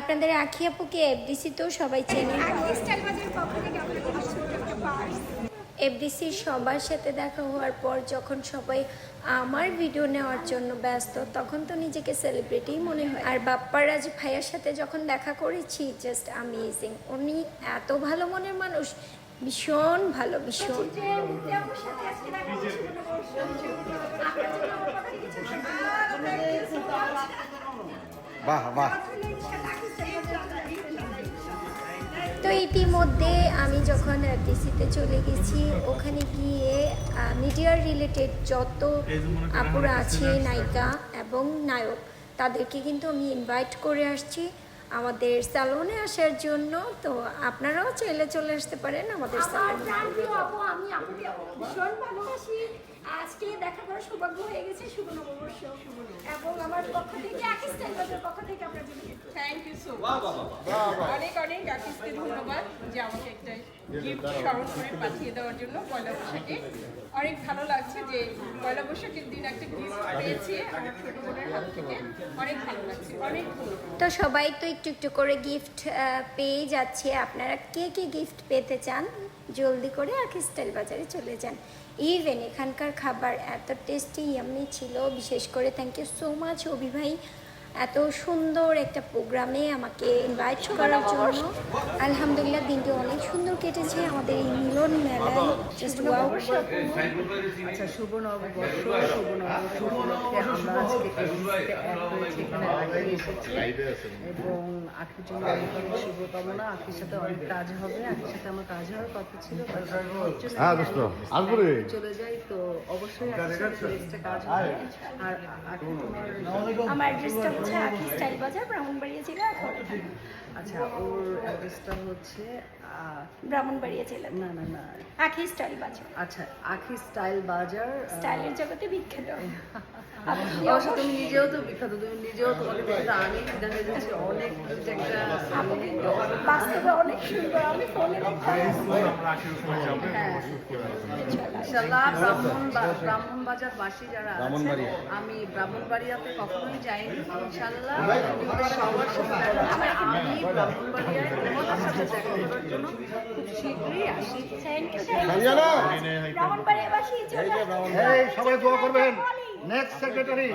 আপনাদের আখি আপুকে এফডিসি তো সবাই চেনে। এফডিসির সবার সাথে দেখা হওয়ার পর যখন সবাই আমার ভিডিও নেওয়ার জন্য ব্যস্ত, তখন তো নিজেকে সেলিব্রিটি মনে হয়। আর বাপ্পারাজ ভাইয়ার সাথে যখন দেখা করেছি, জাস্ট অ্যামেজিং। উনি এত ভালো মনের মানুষ, ভীষণ ভালো, ভীষণ। বাহ বাহ। তো ইতিমধ্যে আমি যখন এফডিসিতে চলে গেছি, ওখানে গিয়ে মিডিয়ার রিলেটেড যত আপুরা আছে, নায়িকা এবং নায়ক, তাদেরকে কিন্তু আমি ইনভাইট করে আসছি আমাদের স্যালনে আসার জন্য। তো আপনারাও চাইলে চলে আসতে পারেন আমাদের স্যালনে। আমি আপুকে ভীষণ ভালোবাসি। আজকে দেখা করার সৌভাগ্য হয়ে গেছে। শুভ নববর্ষ এবং আমার পক্ষ থেকে আকিস টেলিভিশনের পক্ষ থেকে আপনার জন্য থ্যাংক ইউ সো মাচ। অনেক অনেক আকিসকে ধন্যবাদ যে আমাকে একটা গিফট স্মরণ করে পাঠিয়ে দেওয়ার জন্য পয়লা বৈশাখে। অনেক ভালো লাগছে যে পয়লা বৈশাখের দিন একটা গিফট পেয়েছি আমার ছোট বোনের হাত থেকে। অনেক ভালো লাগছে, অনেক ধন্যবাদ। তো সবাই তো একটু একটু করে গিফট পেয়ে যাচ্ছে। আপনারা কে কে গিফট পেতে চান, জলদি করে আখি স্টাইল বাজারে চলে যান। ইভেন এখানকার খাবার এত টেস্টি ইয়াম্মি ছিল। বিশেষ করে থ্যাংক ইউ সো মাচ অভি ভাই, এত সুন্দর একটা প্রোগ্রামে আমাকে ইনভাইট করার জন্য। আলহামদুলিল্লাহ দিনটি অনেক সুন্দর কেটেছে আমাদের এই মিলন মেলায়। Just wow. আচ্ছা, শুভ নববর্ষ, শুভ নববর্ষ উপলক্ষে আমরা আজকে এফডিসিতে এক হয়েছি, এখানে লাইভে এসেছি এবং আখির জন্য অনেক অনেক শুভকামনা। আখির সাথে অনেক কাজ হবে, আখির সাথে আমার কাজ হওয়ার কথা ছিল, চলে যাই। তো অবশ্যই আখির সাথে নেক্সটে কাজ হবে। আর আখি তোমার আমার অ্যাড্রেসটা হচ্ছে আখি স্টাইল বাজার, ব্রাহ্মণবাড়িয়া জেলা। আচ্ছা, ওর অ্যাড্রেসটা হচ্ছে ব্রাহ্মণবাড়িয়া জেলা। না না না, আখি স্টাইল বাজার। আচ্ছা, আখি স্টাইল বাজার। স্টাইলের জগতে বিখ্যাত। অবশ্য তুমি নিজেও তো বিখ্যাত, তুমি নিজেও তোমাকে দেখতে অনেক দেখা যাচ্ছে, অনেক একটা বাস্তবে অনেক সুন্দর। আমি ফোনে ইনশাল্লাহ ব্রাহ্মণবাজার বাসী যারা আছে, আমি ব্রাহ্মণবাড়িয়াতে কখনোই যাইনি। ইনশাল্লাহ তোমাদের সবার সাথে আমি ব্রাহ্মণবাড়িয়ায় তোমাদের সাথে দেখা করার জন্য খুব শীঘ্রই আসি। ব্রাহ্মণবাড়িয়াবাসী সবাই দোয়া করবেন। নেক্সট সেক্রেটারি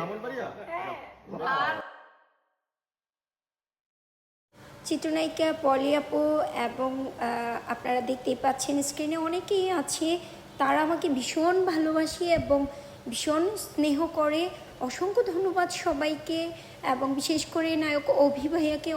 চিত্রনায়িকা পলি আপু এবং আপনারা দেখতেই পাচ্ছেন স্ক্রিনে অনেকেই আছে। তারা আমাকে ভীষণ ভালোবাসে এবং ভীষণ স্নেহ করে। অসংখ্য ধন্যবাদ সবাইকে এবং বিশেষ করে নায়ক অভি ভাইয়াকে।